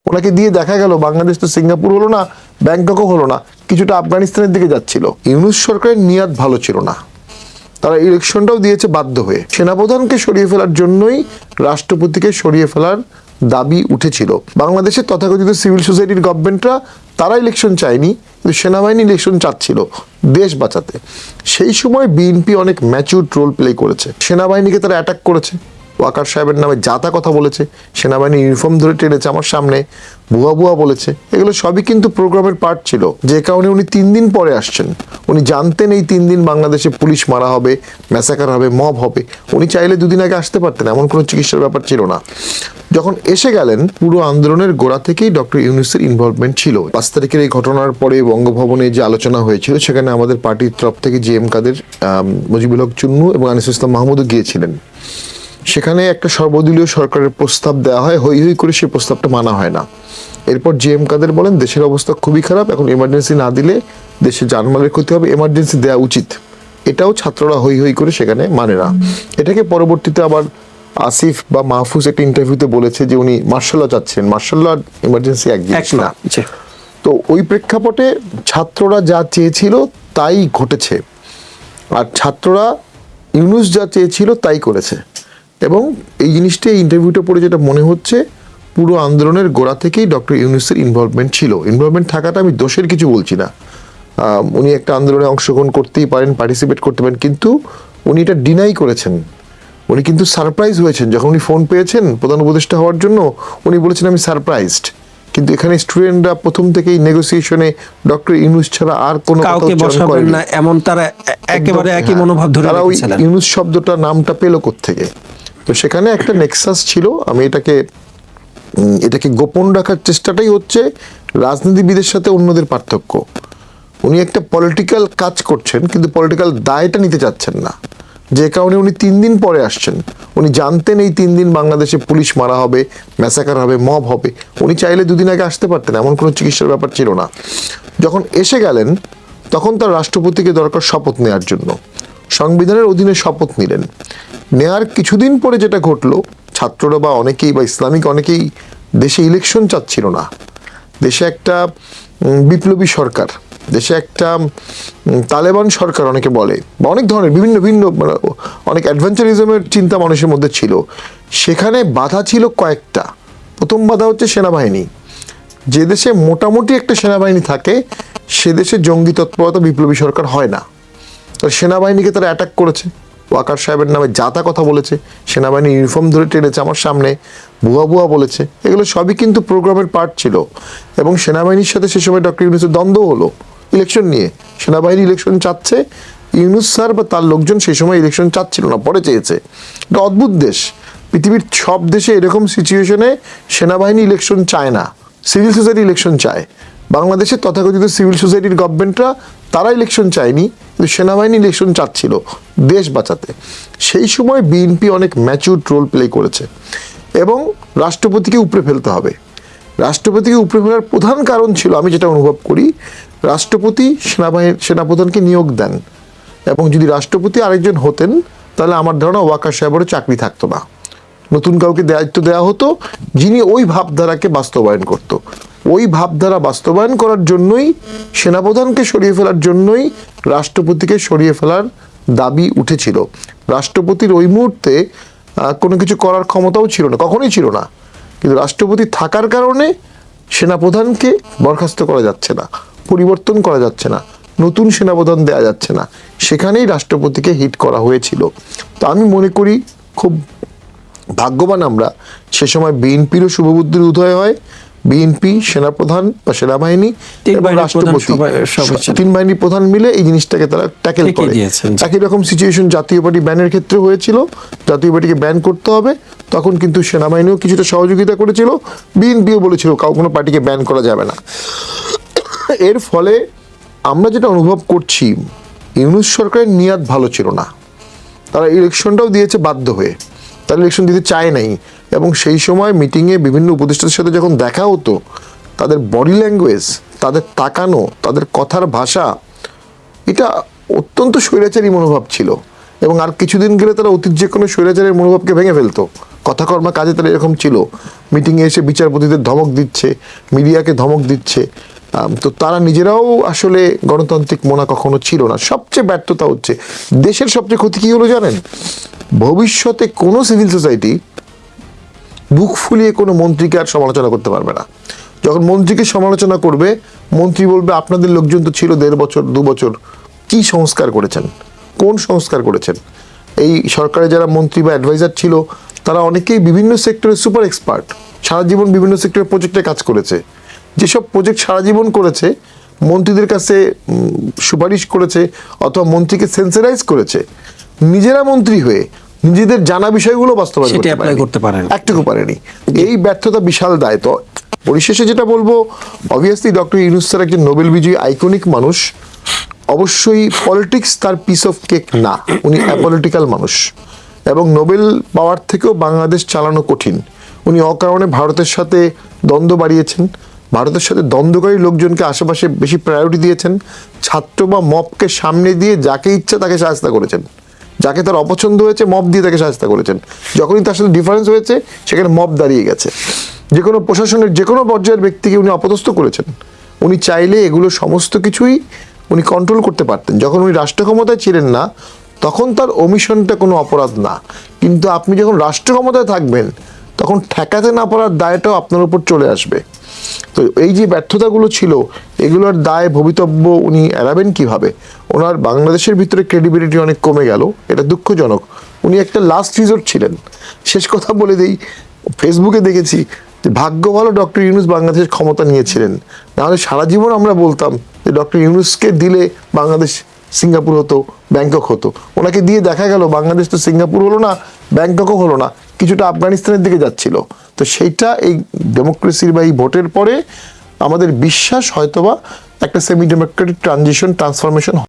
ওনাকে দিয়ে দেখা গেল বাংলাদেশ তো সিঙ্গাপুর হলো না, ব্যাংককও হলো না, কিছুটা আফগানিস্তানের দিকে যাচ্ছিল। ইউনূস সরকারের নিয়াত ভালো ছিল না, তারা ইলেকশনটাও দিয়েছে বাধ্য হয়ে। সেনাপ্রধানকে সরিয়ে ফেলার জন্যই রাষ্ট্রপতিকে সরিয়ে ফেলার দাবি উঠেছিল। বাংলাদেশের তথাকথিত সিভিল সোসাইটির গভর্নমেন্টরা তারা ইলেকশন চায়নি, কিন্তু সেনাবাহিনী ইলেকশন চাচ্ছিল দেশ বাঁচাতে। সেই সময় বিএনপি অনেক ম্যাচিউর রোল প্লে করেছে। সেনাবাহিনীকে তারা অ্যাটাক করেছে, ওয়াকার সাহেবের নামে যাতা কথা বলেছে, সেনাবাহিনী ইউনিফর্ম ধরে টেনেছে আমার সামনে, ভুয়া ভুয়া বলেছে। এগুলো সবই কিন্তু প্রোগ্রামের পার্ট ছিল, যে কারণে উনি 3 দিন পরে আসছেন। উনি জানতেন এই 3 দিন বাংলাদেশে পুলিশ মারা হবে, ম্যাসাকার হবে, মব হবে। উনি চাইলে 2 দিন আগে আসতে পারতেন, এমন কোনো চিকিৎসার ব্যাপার ছিল না। যখন এসে গেলেন, পুরো আন্দোলনের গোড়া থেকেই ডক্টর ইউনূসের ইনভলভমেন্ট ছিল। 5 তারিখের এই ঘটনার পরে বঙ্গভবনে যে আলোচনা হয়েছিল, সেখানে আমাদের পার্টির তরফ থেকে জি এম কাদের, মুজিবুল হক চুন্নু এবং আনিসুল ইসলাম মাহমুদও গিয়েছিলেন। সেখানে একটা সর্বদলীয় সরকারের প্রস্তাব দেওয়া হয়, হই হই করে সেই প্রস্তাবটা মানা হয় না। এরপর জি এম কাদের বলেন দেশের অবস্থা খুবই খারাপ, এখন এমার্জেন্সি না দিলে দেশে জানমালের ক্ষতি হবে, এমার্জেন্সি দেওয়া উচিত। এটাও ছাত্ররা হই হই করে সেখানে মানে না। এটাকে পরবর্তীতে আবার আসিফ বা মাহফুজ একটা ইন্টারভিউতে বলেছে যে উনি মার্শাল ল চাচ্ছেন, মার্শাল ল এমার্জেন্সি এক জিনিস না। তো ওই প্রেক্ষাপটে ছাত্ররা যা চেয়েছিল তাই ঘটেছে, আর ছাত্ররা ইউনূস যা চেয়েছিল তাই করেছে। এবং এই জিনিসটা এই ইন্টারভিউটা পড়ে যেটা মনে হচ্ছে, পুরো আন্দোলনের গোড়া থেকেই ডক্টর ইউনূসের ইনভলভমেন্ট ছিল। ইনভলভমেন্ট থাকাটা আমি দোষের কিছু বলছি না, উনি একটা আন্দোলনে অংশগ্রহণ করতেই পারেন, পার্টিসিপেট করতে পারেন, কিন্তু উনি এটা ডিনাই করেছেন। উনি কিন্তু সারপ্রাইজ হয়েছেন যখন উনি ফোন পেয়েছেন প্রধান উপদেষ্টা হওয়ার জন্য। উনি বলেছেন আমি সারপ্রাইজড, কিন্তু এখানে স্টুডেন্টরা প্রথম থেকেই নেগোসিয়েশনে ডক্টর ইউনূস ছাড়া আর কোনো কথা উচ্চারণ করেন না, এমন তারা একেবারে একই মনোভাব ধরে তারা ওই ইউনূস শব্দটা নামটা পেল কোত্থেকে। তো সেখানে একটা নেক্সাস ছিল। আমি এটাকে গোপন রাখার চেষ্টাটাই হচ্ছে রাজনীতিবিদের সাথে অন্যদের পার্থক্য। উনি একটা পলিটিক্যাল কাজ করছেন, কিন্তু পলিটিক্যাল দায়টা নিতে চাচ্ছেন না, যে কারণে উনি 3 দিন পরে আসছেন। উনি জানতেন এই 3 দিন বাংলাদেশে পুলিশ মারা হবে, ম্যাসাকার হবে, মব হবে। উনি চাইলে 2 দিন আগে আসতে পারতেন, এমন কোনো চিকিৎসার ব্যাপার ছিল না। যখন এসে গেলেন, তখন তার রাষ্ট্রপতিকে দরকার শপথ নেওয়ার জন্য। সংবিধানের অধীনে শপথ নিলেন। নেয়ার কিছুদিন পরে যেটা ঘটলো, ছাত্ররা বা অনেকেই বা ইসলামিক অনেকেই দেশে ইলেকশন চাচ্ছিল না। দেশে একটা বিপ্লবী সরকার, দেশে একটা তালেবান সরকার অনেকে বলে, বা অনেক ধরনের বিভিন্ন ভিন্ন অনেক অ্যাডভেঞ্চারিজমের চিন্তা মানুষের মধ্যে ছিল। সেখানে বাধা ছিল কয়েকটা। প্রথম বাধা হচ্ছে সেনাবাহিনী। যে দেশে মোটামুটি একটা সেনাবাহিনী থাকে, সে দেশে জঙ্গি তৎপরতা বিপ্লবী সরকার হয় না। সেনাবাহিনীকে তারা অ্যাটাক করেছে, ওয়াকার সাহেবের নামে যাতা কথা বলেছে, সেনাবাহিনী ইউনিফর্ম ধরে টেনেছে আমার সামনে, ভুয়া ভুয়া বলেছে। এগুলো সবই কিন্তু প্রোগ্রামের পার্ট ছিল। এবং সেনাবাহিনীর সাথে সে সময় ডক্টর ইউনূসের দ্বন্দ্ব হলো ইলেকশন নিয়ে। সেনাবাহিনী ইলেকশন চাচ্ছে, ইউনূস স্যার বা তার লোকজন সেই সময় ইলেকশন চাচ্ছিল না, পরে চেয়েছে। এটা অদ্ভুত দেশ। পৃথিবীর সব দেশে এরকম সিচুয়েশনে সেনাবাহিনী ইলেকশন চায় না, সিভিল সোসাইটি ইলেকশন চায়। বাংলাদেশের তথাকথিত সিভিল সোসাইটির গভর্নমেন্টরা তারা ইলেকশন চায়নি, কিন্তু সেনাবাহিনী ইলেকশন চাচ্ছিল দেশ বাঁচাতে। সেই সময় বিএনপি অনেক ম্যাচিউর রোল প্লে করেছে। এবং রাষ্ট্রপতিকে উপরে ফেলতে হবে। রাষ্ট্রপতিকে উপরে ফেলার প্রধান কারণ ছিল, আমি যেটা অনুভব করি, রাষ্ট্রপতি সেনাপ্রধানকে নিয়োগ দেন, এবং যদি রাষ্ট্রপতি আরেকজন হতেন, তাহলে আমার ধারণা ওয়াকার সাহেবেরও চাকরি থাকতো না। নতুন কাউকে দায়িত্ব দেওয়া হতো, যিনি ওই ভাবধারাকে বাস্তবায়ন করত। ওই ভাবধারা বাস্তবায়ন করার জন্যই, সেনাপ্রধানকে সরিয়ে ফেলার জন্যই রাষ্ট্রপতিকে সরিয়ে ফেলার দাবি উঠেছিল। রাষ্ট্রপতির ওই মুহূর্তে কোনো কিছু করার ক্ষমতাও ছিল না, কখনোই ছিল না। কিন্তু রাষ্ট্রপতি থাকার কারণে সেনাপ্রধানকে বরখাস্ত করা যাচ্ছে না, পরিবর্তন করা যাচ্ছে না, নতুন সেনাপ্রধান দেওয়া যাচ্ছে না। সেখানেই রাষ্ট্রপতিকে হিট করা হয়েছিল। তো আমি মনে করি খুব ভাগ্যবান আমরা, সে সময় বিএনপিরও শুভবুদ্ধির উদয় হয়। বিএনপি, সেনাপ্রধান বা সেনাবাহিনী এবং রাষ্ট্রপতি, 3 বাহিনীর প্রধান মিলে এই জিনিসটাকে তারা ট্যাকেল করে। একই রকম সিচুয়েশন জাতীয় পার্টি ব্যানের ক্ষেত্রে হয়েছিল। জাতীয় পার্টিকে ব্যান করতে হবে, তখন কিন্তু সেনাবাহিনীও কিছুটা সহযোগিতা করেছিল, বিএনপিও বলেছিল কোনো পার্টিকে ব্যান করা যাবে না। এর ফলে আমরা যেটা অনুভব করছি, ইউনূস সরকারের নিয়াত ভালো ছিল না, তারা ইলেকশনটাও দিয়েছে বাধ্য হয়ে, তারা ইলেকশন দিতে চায় নাই। এবং সেই সময় মিটিংয়ে বিভিন্ন উপদেষ্টাদের সাথে যখন দেখা হতো, তাদের বডি ল্যাঙ্গুয়েজ, তাদের তাকানো, তাদের কথার ভাষা, এটা অত্যন্ত স্বৈরাচারী মনোভাব ছিল। এবং আর কিছুদিন গেলে তারা অতীত যে কোনো স্বৈরাচারের মনোভাবকে ভেঙে ফেলতো, কথাকর্ম কাজে তারা এরকম ছিল, মিটিংয়ে এসে বিচারপতিদের ধমক দিচ্ছে, মিডিয়াকে ধমক দিচ্ছে। তো তারা নিজেরাও আসলে গণতান্ত্রিক মনা কখনো ছিল না। সবচেয়ে ব্যর্থতা হচ্ছে, দেশের সবচেয়ে ক্ষতি কী হলো জানেন? ভবিষ্যতে কোনো সিভিল সোসাইটি বুক ফুলিয়ে কোনো মন্ত্রীকে আর সমালোচনা করতে পারবে না। যখন মন্ত্রীকে সমালোচনা করবে, মন্ত্রী বলবে আপনাদের লোকজন তো ছিল 1.5 বছর 2 বছর, কি সংস্কার করেছেন, কোন সংস্কার করেছেন? এই সরকারে যারা মন্ত্রী বা অ্যাডভাইজার ছিল তারা অনেকেই বিভিন্ন সেক্টরে সুপার এক্সপার্ট, সারা জীবন বিভিন্ন সেক্টরে প্রজেক্টে কাজ করেছে। যেসব প্রজেক্ট সারা জীবন করেছে, মন্ত্রীদের কাছে সুপারিশ করেছে অথবা মন্ত্রীকে সেন্সারাইজ করেছে, নিজেরা মন্ত্রী হয়ে নিজেদের জানা বিষয়গুলো বাস্তবায়ন সেটা apply করতে পারেনি। একটুকু পারেনি। এই ব্যর্থতা বিশাল দায়। তো পরিশেষে যেটা বলবো, অবভিয়াসলি ডক্টর ইউনূস স্যার একজন নোবেল বিজয়ী আইকনিক মানুষ। অবশ্যই পলিটিক্স তার পিস অফ কেক না, উনি অ্যাপলিটিক্যাল মানুষ, এবং নোবেল পাওয়ার থেকেও বাংলাদেশ চালানো কঠিন। উনি অকারণে ভারতের সাথে দ্বন্দ্ব বাড়িয়েছেন, ভারতের সাথে দ্বন্দ্বকারী লোকজনকে আশেপাশে বেশি প্রায়োরিটি দিয়েছেন, ছাত্র বা মবকে সামনে দিয়ে যাকে ইচ্ছা তাকে সাহায্য করেছেন, যাকে তার অপছন্দ হয়েছে মব দিয়ে তাকে সাহায্য করেছেন। যখনই তার সাথে ডিফারেন্স হয়েছে সেখানে মব দাঁড়িয়ে গেছে। যে কোনো প্রশাসনের যে কোনো পর্যায়ের ব্যক্তিকে উনি অপদস্থ করেছেন। উনি চাইলে এগুলো সমস্ত কিছুই উনি কন্ট্রোল করতে পারতেন। যখন উনি রাষ্ট্র ক্ষমতায় ছিলেন না তখন তার ওমিশনটা কোনো অপরাধ না, কিন্তু আপনি যখন রাষ্ট্র ক্ষমতায় থাকবেন তখন ঠেকাতে না পারার দায়টাও আপনার উপর চলে আসবে। তো এই যে ব্যর্থতাগুলো ছিল, এগুলোর দায় ভবিতব্য উনি এড়াবেন কিভাবে? ওনার বাংলাদেশের ভিতরে ক্রেডিবিলিটি অনেক কমে গেল, এটা দুঃখজনক। উনি একটা লাস্ট রিসোর্ট ছিলেন। শেষ কথা বলে দেই, ফেসবুকে দেখেছি যে ভাগ্য ভালো ডক্টর ইউনূস বাংলাদেশের ক্ষমতা নিয়েছিলেন, নাহলে সারা জীবন আমরা বলতাম যে ডক্টর ইউনূসকে দিলে বাংলাদেশ সিঙ্গাপুর হতো, ব্যাংকক হতো। ওনাকে দিয়ে দেখা গেল বাংলাদেশ তো সিঙ্গাপুর হলো না, ব্যাংককও হলো না, কিছুটা আফগানিস্তানের দিকে যাচ্ছিল। তো সেইটা এই ডেমোক্রেসির বা এই ভোটের পরে আমাদের বিশ্বাস হয়তোবা একটা সেমি ডেমোক্রেটিক ট্রানজিশন ট্রান্সফরমেশন